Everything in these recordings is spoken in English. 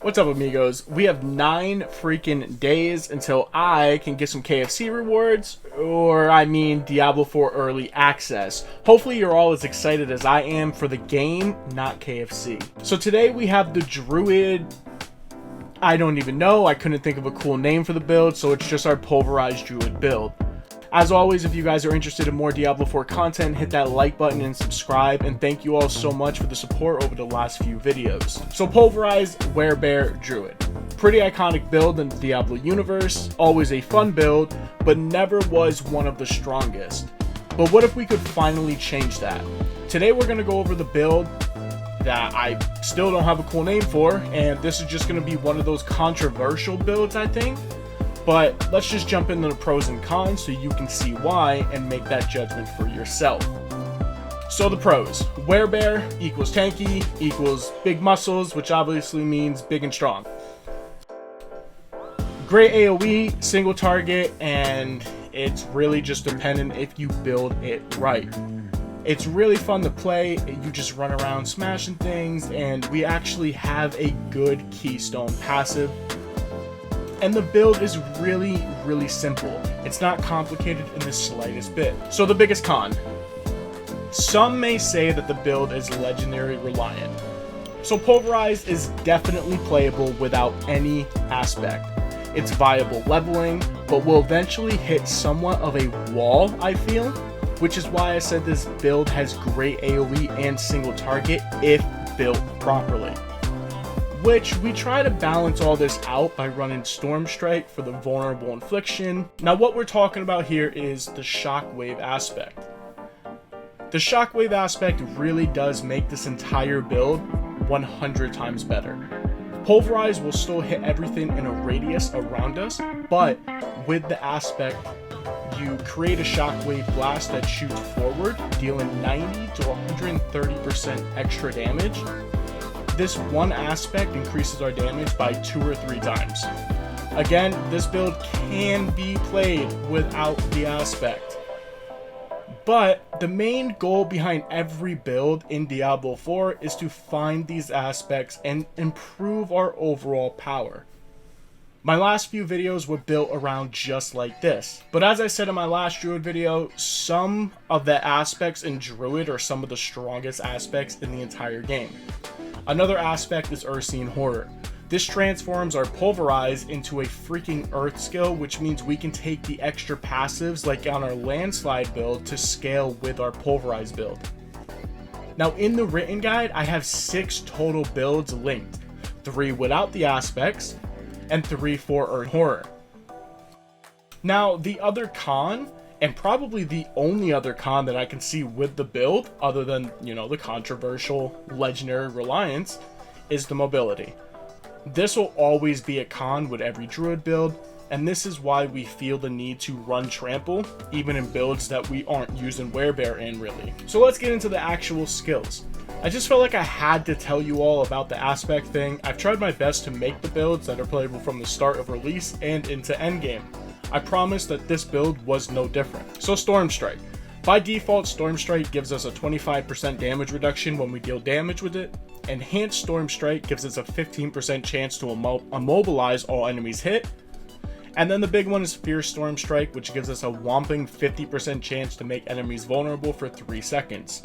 What's up, amigos? We have 9 freaking days until I can get some KFC rewards, or I mean Diablo 4 early access. Hopefully you're all as excited as I am for the game, not KFC. So today we have the Druid. I don't even know. I couldn't think of a cool name for the build, so it's just our Pulverized Druid build. As always, if you guys are interested in more Diablo 4 content, hit that like button and subscribe, and thank you all so much for the support over the last few videos. So Pulverize WEREBEAR Druid. Pretty iconic build in the Diablo universe, always a fun build, but never was one of the strongest. But what if we could finally change that? Today we're going to go over the build that I still don't have a cool name for, and this is just going to be one of those controversial builds, I think. But let's just jump into the pros and cons so you can see why and make that judgment for yourself. So the pros: WEREBEAR equals tanky equals big muscles, which obviously means big and strong. Great AoE, single target, and it's really just dependent if you build it right. It's really fun to play. You just run around smashing things, and we actually have a good keystone passive. And the build is really simple. It's not complicated in the slightest bit. So the biggest con: some may say that the build is legendary reliant. So Pulverize is definitely playable without any aspect. It's viable leveling, but will eventually hit somewhat of a wall, I feel, which is why I said this build has great AoE and single target if built properly. Which we try to balance all this out by running Storm Strike for the vulnerable infliction. Now what we're talking about here is the shockwave aspect. The shockwave aspect really does make this entire build 100 times better. Pulverize will still hit everything in a radius around us, but with the aspect, you create a shockwave blast that shoots forward, dealing 90 to 130% extra damage. This one aspect increases our damage by 2 or 3 times. Again, this build can be played without the aspect. But the main goal behind every build in Diablo 4 is to find these aspects and improve our overall power. My last few videos were built around just like this. But as I said in my last Druid video, some of the aspects in Druid are some of the strongest aspects in the entire game. Another aspect is Urscene Horror. This transforms our Pulverize into a freaking Earth skill, which means we can take the extra passives like on our Landslide build to scale with our Pulverize build. Now in the written guide, I have 6 total builds linked, 3 without the aspects, and 3 for Earth Horror. Now the other con, and probably the only other con that I can see with the build, other than, you know, the controversial legendary reliance, is the mobility. This will always be a con with every Druid build, and this is why we feel the need to run Trample, even in builds that we aren't using WEREBEAR in really. So let's get into the actual skills. I just felt like I had to tell you all about the aspect thing. I've tried my best to make the builds that are playable from the start of release and into endgame. I promise that this build was no different. So Storm Strike. By default, Storm Strike gives us a 25% damage reduction when we deal damage with it. Enhanced Storm Strike gives us a 15% chance to immobilize all enemies hit. And then the big one is Fierce Storm Strike, which gives us a whopping 50% chance to make enemies vulnerable for 3 seconds.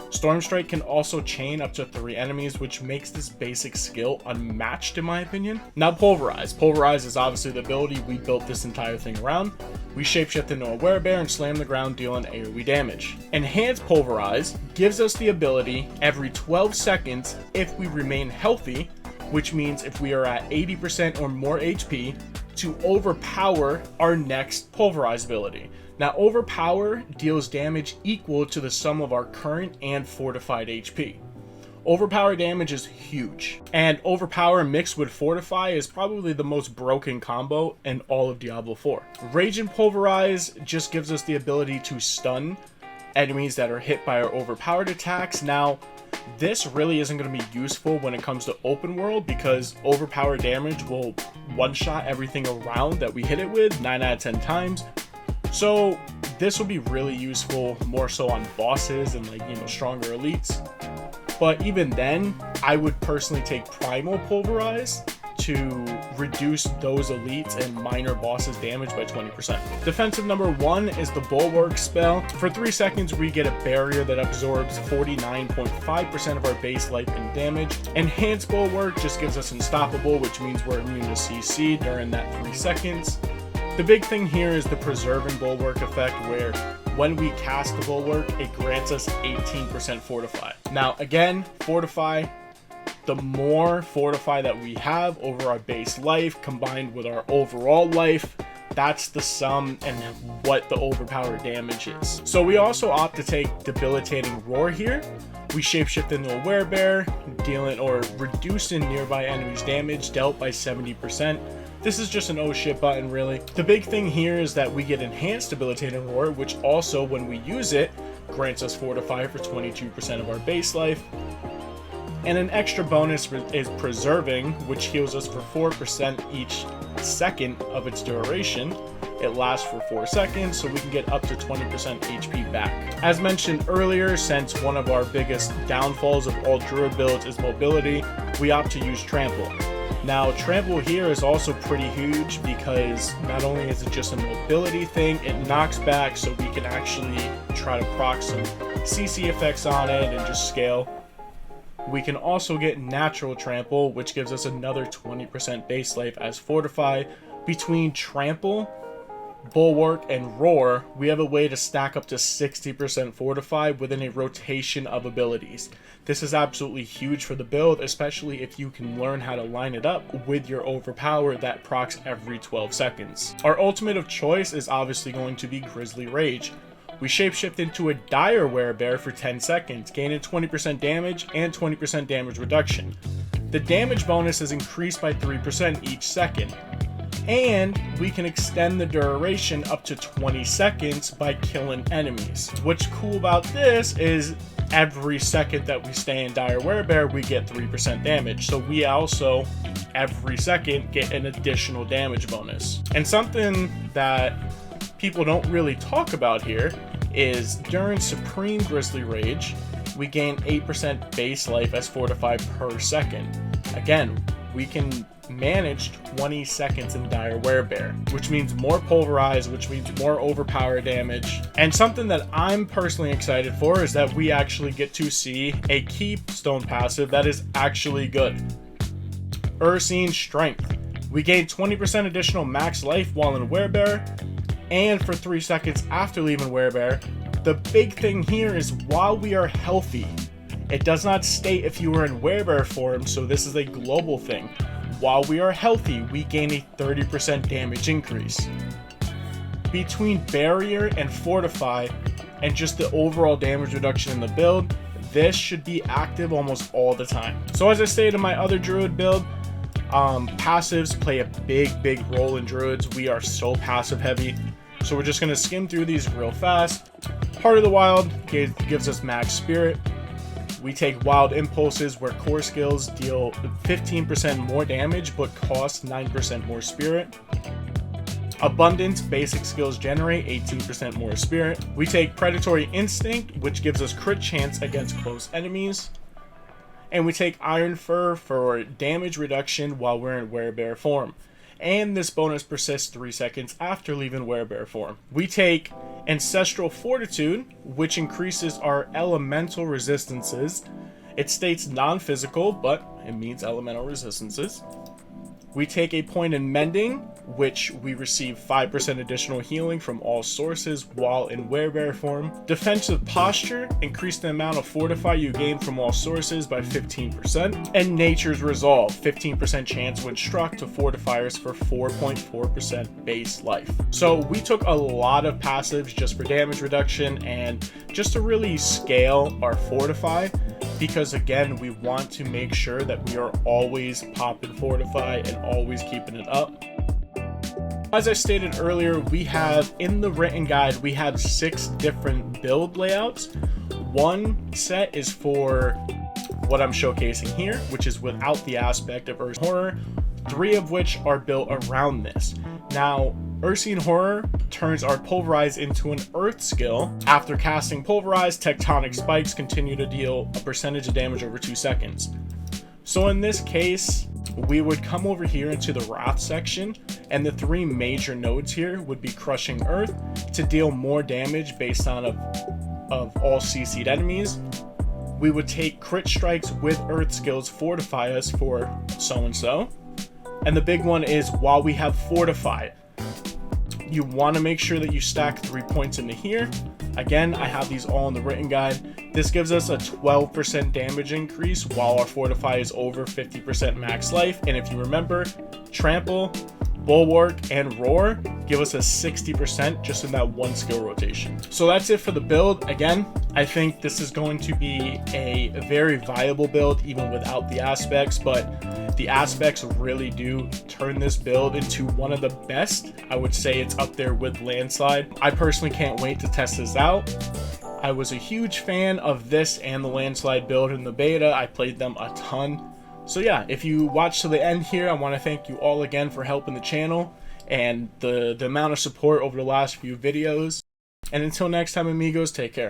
Storm Strike can also chain up to 3 enemies, which makes this basic skill unmatched in my opinion. Now Pulverize. Pulverize is obviously the ability we built this entire thing around. We shapeshift into a WEREBEAR and slam the ground, dealing AoE damage. Enhanced Pulverize gives us the ability every 12 seconds if we remain healthy, which means if we are at 80% or more HP, to overpower our next Pulverize ability. Now Overpower deals damage equal to the sum of our current and fortified HP. Overpower damage is huge, and Overpower mixed with Fortify is probably the most broken combo in all of Diablo 4. Rage and Pulverize just gives us the ability to stun enemies that are hit by our overpowered attacks. Now this really isn't going to be useful when it comes to open world, because overpowered damage will one-shot everything around that we hit it with 9 out of 10 times. So this will be really useful more so on bosses and, like, you know, stronger elites. But even then, I would personally take Primal Pulverize to reduce those elites and minor bosses damage by 20%. Defensive number 1 is the Bulwark spell. For 3 seconds, we get a barrier that absorbs 49.5% of our base life and damage. Enhanced Bulwark just gives us unstoppable, which means we're immune to CC during that 3 seconds. The big thing here is the preserving Bulwark effect, where when we cast the Bulwark, it grants us 18% Fortify. Now again, Fortify, the more Fortify that we have over our base life combined with our overall life, that's the sum and what the overpowered damage is. So we also opt to take Debilitating Roar here. We shapeshift into a Werebear, dealing or reducing nearby enemies' damage dealt by 70%. This is just an oh shit button, really. The big thing here is that we get Enhanced Debilitating Roar, which also, when we use it, grants us Fortify for 22% of our base life. And an extra bonus is Preserving, which heals us for 4% each second of its duration. It lasts for 4 seconds, so we can get up to 20% HP back. As mentioned earlier, since one of our biggest downfalls of all Druid builds is mobility, we opt to use Trample. Now, Trample here is also pretty huge because not only is it just a mobility thing, it knocks back, so we can actually try to proc some CC effects on it and just scale. We can also get Natural Trample, which gives us another 20% base life as Fortify. Between Trample, Bulwark, and Roar, we have a way to stack up to 60% Fortify within a rotation of abilities. This is absolutely huge for the build, especially if you can learn how to line it up with your overpower that procs every 12 seconds. Our ultimate of choice is obviously going to be Grizzly Rage. We shapeshift into a Dire Werebear for 10 seconds, gaining 20% damage and 20% damage reduction. The damage bonus is increased by 3% each second. And we can extend the duration up to 20 seconds by killing enemies. What's cool about this is every second that we stay in Dire Werebear, we get 3% damage. So we also, every second, get an additional damage bonus. And something that people don't really talk about here is during Supreme Grizzly Rage, we gain 8% base life as Fortify per second. Again, we can manage 20 seconds in Dire Werebear, which means more Pulverize, which means more overpower damage. And something that I'm personally excited for is that we actually get to see a keystone passive that is actually good. Urscene Strength. We gain 20% additional max life while in Werebear, and for 3 seconds after leaving Werebear. The big thing here is while we are healthy, it does not state if you are in Werebear form, so this is a global thing. While we are healthy, we gain a 30% damage increase. Between Barrier and Fortify, and just the overall damage reduction in the build, this should be active almost all the time. So as I stated in my other Druid build, passives play a big role in Druids. We are so passive heavy, so we're just going to skim through these real fast. Heart of the Wild gives us max spirit. We take Wild Impulses, where core skills deal 15% more damage but cost 9% more spirit. Abundance, basic skills generate 18% more spirit. We take Predatory Instinct, which gives us crit chance against close enemies. And we take Iron Fur for damage reduction while we're in Werebear form. And this bonus persists 3 seconds after leaving Werebear form. We take Ancestral Fortitude, which increases our elemental resistances. It states non-physical, but it means elemental resistances. We take a point in Mending, which we receive 5% additional healing from all sources while in Werebear form. Defensive Posture, increase the amount of Fortify you gain from all sources by 15%. And Nature's Resolve, 15% chance when struck to fortifiers for 4.4% base life. So we took a lot of passives just for damage reduction and just to really scale our Fortify, because again, we want to make sure that we are always popping Fortify and always keeping it up. As I stated earlier, we have in the written guide, we have 6 different build layouts. One set is for what I'm showcasing here, which is without the aspect of Urscene Horror, 3 of which are built around this. Now, Urscene Horror turns our Pulverize into an Earth skill. After casting Pulverize, Tectonic Spikes continue to deal a percentage of damage over 2 seconds. So in this case, we would come over here into the Wrath section, and the 3 major nodes here would be Crushing Earth to deal more damage based on of all CC'd enemies. We would take crit strikes with Earth skills Fortify us for so-and-so. And the big one is while we have Fortify, you want to make sure that you stack 3 points into here. Again, I have these all in the written guide. This gives us a 12% damage increase while our Fortify is over 50% max life. And if you remember, Trample, Bulwark, and Roar give us a 60% just in that 1 skill rotation. So that's it for the build. Again, I think this is going to be a very viable build even without the aspects, but the aspects really do turn this build into one of the best. I would say it's up there with Landslide. I personally can't wait to test this out. I was a huge fan of this and the Landslide build in the beta. I played them a ton. So yeah, if you watched to the end here, I want to thank you all again for helping the channel and the amount of support over the last few videos. And until next time, amigos, take care.